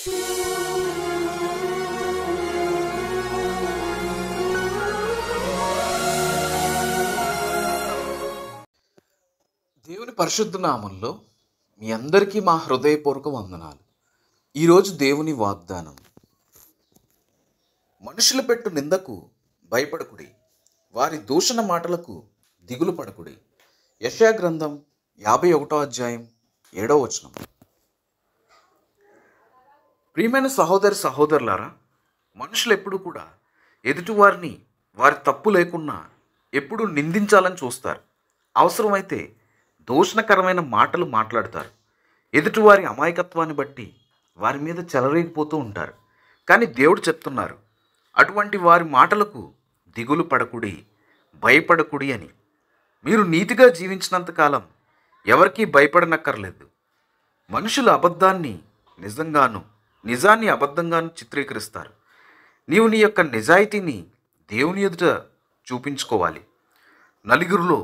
దేవుని పరిశుద్ధ నామంలో మీ అందరికీ మా హృదయపూర్వక వందనాలు. ఈరోజు దేవుని వాగ్దానం: మనుషులు పెట్టు నిందకు భయపడకుడి, వారి దూషణ మాటలకు దిగులు పడకుడి. యెషయా గ్రంథం 51వ అధ్యాయం 7వ వచనం. ప్రియమైన సహోదరి సహోదరులారా, మనుషులు ఎప్పుడు కూడా ఎదుటివారిని వారి తప్పు లేకున్నా ఎప్పుడు నిందించాలని చూస్తారు. అవసరమైతే దూషణకరమైన మాటలు మాట్లాడతారు. ఎదుటివారి అమాయకత్వాన్ని బట్టి వారి మీద చెలరేగిపోతూ ఉంటారు. కానీ దేవుడు చెప్తున్నారు, అటువంటి వారి మాటలకు దిగులు పడకుడి, భయపడకుడి అని. మీరు నీతిగా జీవించినంతకాలం ఎవరికీ భయపడనక్కర్లేదు. మనుషులు అబద్ధాన్ని నిజంగాను, నిజాన్ని అబద్ధంగాను చిత్రీకరిస్తారు. నీవు నీ యొక్క నిజాయితీని దేవుని ఎదుట చూపించుకోవాలి. నలుగురిలో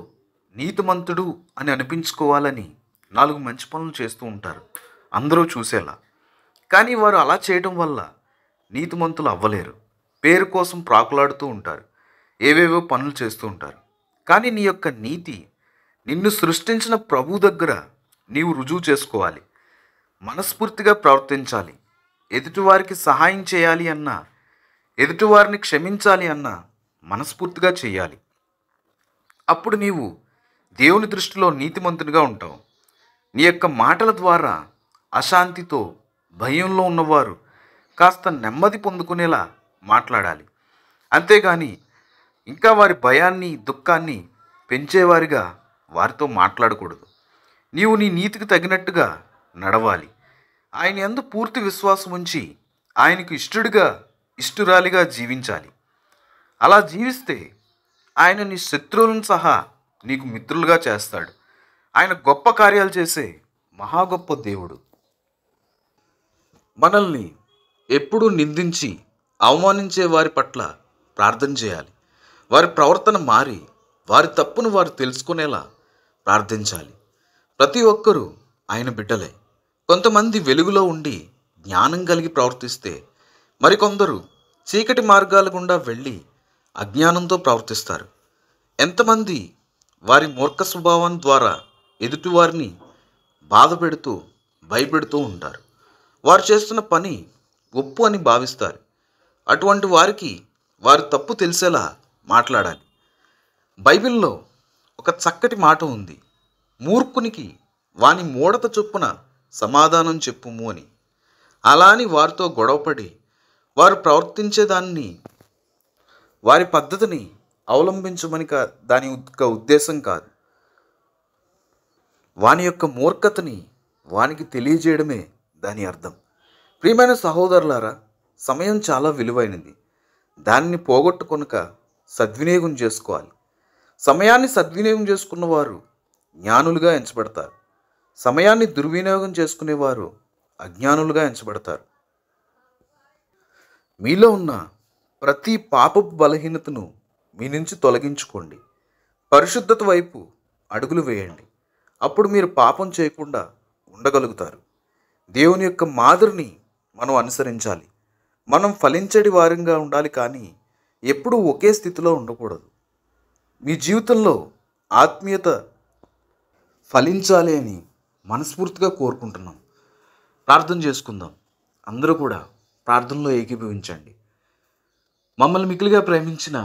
నీతిమంతుడు అని అనిపించుకోవాలని 4 మంచి పనులు చేస్తూ ఉంటారు, అందరూ చూసేలా. కానీ వారు అలా చేయడం వల్ల నీతిమంతులు అవ్వలేరు. పేరు కోసం ప్రాకులాడుతూ ఉంటారు, ఏవేవో పనులు చేస్తూ ఉంటారు. కానీ నీ యొక్క నీతి నిన్ను సృష్టించిన ప్రభు దగ్గర నీవు రుజువు చేసుకోవాలి. మనస్ఫూర్తిగా ప్రవర్తించాలి. ఎదుటివారికి సహాయం చేయాలి అన్నా, ఎదుటివారిని క్షమించాలి అన్నా మనస్ఫూర్తిగా చేయాలి. అప్పుడు నీవు దేవుని దృష్టిలో నీతిమంతునిగా ఉంటావు. నీ యొక్క మాటల ద్వారా అశాంతితో, భయంలో ఉన్నవారు కాస్త నెమ్మది పొందుకునేలా మాట్లాడాలి. అంతేగాని ఇంకా వారి భయాన్ని, దుఃఖాన్ని పెంచేవారిగా వారితో మాట్లాడకూడదు. నీవు నీ నీతికి తగినట్టుగా నడవాలి. ఆయన యందు పూర్తి విశ్వాసం ఉంచి ఆయనకు ఇష్టడుగా, ఇష్టురాలిగా జీవించాలి. అలా జీవిస్తే ఆయన నీ శత్రువులను సహా నీకు మిత్రులుగా చేస్తాడు. ఆయన గొప్ప కార్యాలు చేసే మహా గొప్ప దేవుడు. మనల్ని ఎప్పుడూ నిందించి అవమానించే వారి పట్ల ప్రార్థన చేయాలి. వారి ప్రవర్తన మారి వారి తప్పును వారు తెలుసుకునేలా ప్రార్థించాలి. ప్రతి ఒక్కరూ ఆయన బిడ్డలే. కొంతమంది వెలుగులో ఉండి జ్ఞానం కలిగి ప్రవర్తిస్తే, మరికొందరు చీకటి మార్గాల గుండా వెళ్ళి అజ్ఞానంతో ప్రవర్తిస్తారు. ఎంతమంది వారి మూర్ఖ స్వభావం ద్వారా ఎదుటివారిని బాధ పెడుతూ, భయపెడుతూ ఉంటారు. వారు చేస్తున్న పని ఒప్పు అని భావిస్తారు. అటువంటి వారికి వారి తప్పు తెలిసేలా మాట్లాడాలి. బైబిల్లో ఒక చక్కటి మాట ఉంది, మూర్ఖునికి వాని మూఢత చొప్పున సమాధానం చెప్పుము అని. అలా అని వారితో గొడవపడి వారు ప్రవర్తించేదాన్ని, వారి పద్ధతిని అవలంబించమని దాని యొక్క ఉద్దేశం కాదు. వాని యొక్క మూర్ఖతని వానికి తెలియజేయడమే దాని అర్థం. ప్రియమైన సహోదరులారా, సమయం చాలా విలువైనది. దానిని పోగొట్టుకొనక సద్వినియోగం చేసుకోవాలి. సమయాన్ని సద్వినియోగం చేసుకున్నవారు జ్ఞానులుగా ఎంచబడతారు. సమయాన్ని దుర్వినియోగం చేసుకునేవారు అజ్ఞానులుగా ఎంచబడతారు. మీలో ఉన్న ప్రతి పాపపు బలహీనతను మీ నుంచి తొలగించుకోండి. పరిశుద్ధత వైపు అడుగులు వేయండి. అప్పుడు మీరు పాపం చేయకుండా ఉండగలుగుతారు. దేవుని యొక్క మాదిరిని మనం అనుసరించాలి. మనం ఫలించడి వారంగా ఉండాలి, కానీ ఎప్పుడూ ఒకే స్థితిలో ఉండకూడదు. మీ జీవితంలో ఆత్మీయత ఫలించాలి అని మనస్ఫూర్తిగా కోరుకుంటున్నాం. ప్రార్థన చేసుకుందాం. అందరూ కూడా ప్రార్థనలో ఏకీభవించండి. మమ్మల్ని మిక్కిలిగా ప్రేమించిన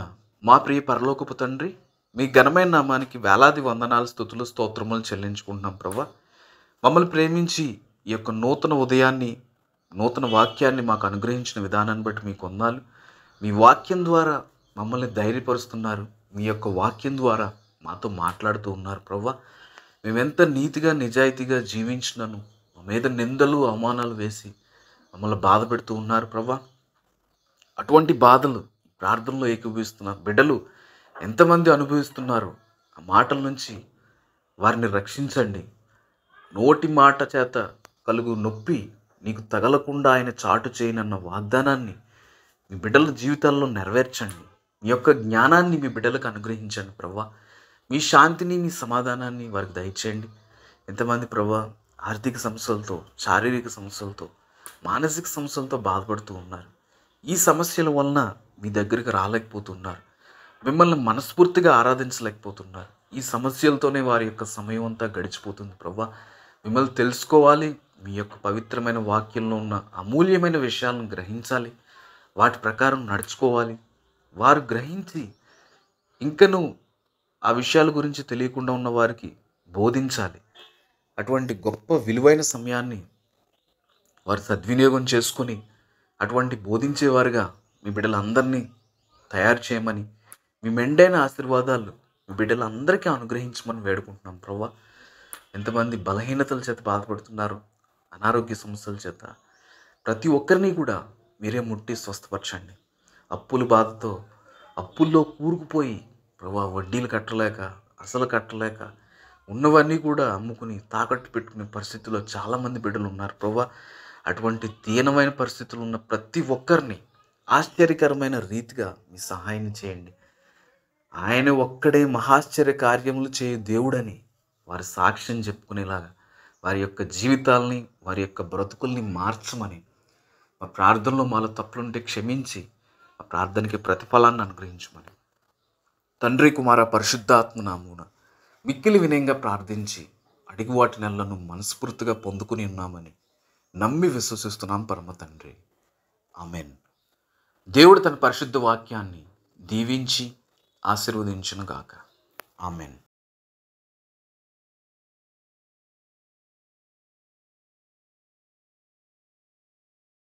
మా ప్రియ పరలోకపు తండ్రి, మీ ఘనమైన నామానికి వేలాది వందనాలు, స్తుతులు, స్తోత్రములు చెల్లించుకుంటున్నాం ప్రభా. మమ్మల్ని ప్రేమించి ఈ యొక్క నూతన ఉదయాన్ని, నూతన వాక్యాన్ని మాకు అనుగ్రహించిన విధానాన్ని బట్టి మీకు వందనాలు. మీ వాక్యం ద్వారా మమ్మల్ని ధైర్యపరుస్తున్నారు. మీ యొక్క వాక్యం ద్వారా మాతో మాట్లాడుతూ ఉన్నారు ప్రభా. మేమెంత నీతిగా, నిజాయితీగా జీవించినను మా మీద నిందలు, అవమానాలు వేసి మమ్మల్ని బాధ పెడుతూ ఉన్నారు ప్రభా. అటువంటి బాధలు ప్రార్థనలో ఏకీభవిస్తున్నారు బిడ్డలు ఎంతమంది అనుభవిస్తున్నారు. ఆ మాటల నుంచి వారిని రక్షించండి. నోటి మాట చేత కలుగు నొప్పి నీకు తగలకుండా ఆయన చాటు చేయనన్న వాగ్దానాన్ని మీ బిడ్డల జీవితాల్లో నెరవేర్చండి. మీ యొక్క జ్ఞానాన్ని మీ బిడ్డలకు అనుగ్రహించండి ప్రభా. మీ శాంతిని, మీ సమాధానాన్ని వారికి దయచేయండి. ఎంతమంది ప్రభా ఆర్థిక సమస్యలతో, శారీరక సమస్యలతో మానసిక సమస్యలతో బాధపడుతూ ఉన్నారు. ఈ సమస్యల వలన మీ దగ్గరికి రాలేకపోతున్నారు. మిమ్మల్ని మనస్ఫూర్తిగా ఆరాధించలేకపోతున్నారు. ఈ సమస్యలతోనే వారి యొక్క సమయం అంతా గడిచిపోతుంది ప్రభువా. మిమ్మల్ని తెలుసుకోవాలి, మీ యొక్క పవిత్రమైన వాక్యంలో ఉన్న అమూల్యమైన విషయాలను గ్రహించాలి, వాటి ప్రకారం నడుచుకోవాలి. వారు గ్రహించి ఇంకను ఆ విషయాల గురించి తెలియకుండా ఉన్న వారికి బోధించాలి. అటువంటి గొప్ప విలువైన సమయాన్ని వారు సద్వినియోగం చేసుకొని అటువంటి బోధించేవారుగా మీ బిడ్డలందరినీ తయారు చేయమని, మీ మెండైన ఆశీర్వాదాలు మీ బిడ్డలందరికీ అనుగ్రహించమని వేడుకుంటున్నాం ప్రభువా. ఎంతమంది బలహీనతల చేత బాధపడుతున్నారు, అనారోగ్య సమస్యల చేత, ప్రతి ఒక్కరిని కూడా మీరే ముట్టి స్వస్థపరచండి. అప్పుల బాధతో అప్పుల్లో కూరుకుపోయి ప్రభువా వడ్డీలు కట్టలేక, అసలు కట్టలేక, ఉన్నవన్నీ కూడా అమ్ముకుని తాకట్టు పెట్టుకునే పరిస్థితుల్లో చాలామంది బిడ్డలు ఉన్నారు ప్రభువా. అటువంటి దీనమైన పరిస్థితులు ఉన్న ప్రతి ఒక్కరిని ఆశ్చర్యకరమైన రీతిగా మీ సహాయం చేయండి. ఆయన ఒక్కడే మహాశ్చర్య కార్యములు చేయు దేవుడని వారి సాక్ష్యం చెప్పుకునేలాగా వారి యొక్క జీవితాలని, వారి యొక్క బ్రతుకుల్ని మార్చమని, మా ప్రార్థనలో మాలో తప్పులుంటే క్షమించి ఆ ప్రార్థనకి ప్రతిఫలాన్ని అనుగ్రహించమని తండ్రి, కుమార, పరిశుద్ధాత్మ నామమున మిక్కిలి వినయంగా ప్రార్థించి అడిగి వాటి నెలలను మనస్ఫూర్తిగా పొందుకుని ఉన్నామని నమ్మి విశ్వసిస్తున్నాం పరమ తండ్రి. ఆమెన్. దేవుడు తన పరిశుద్ధ వాక్యాన్ని దీవించి ఆశీర్వదించును గాక. ఆమెన్.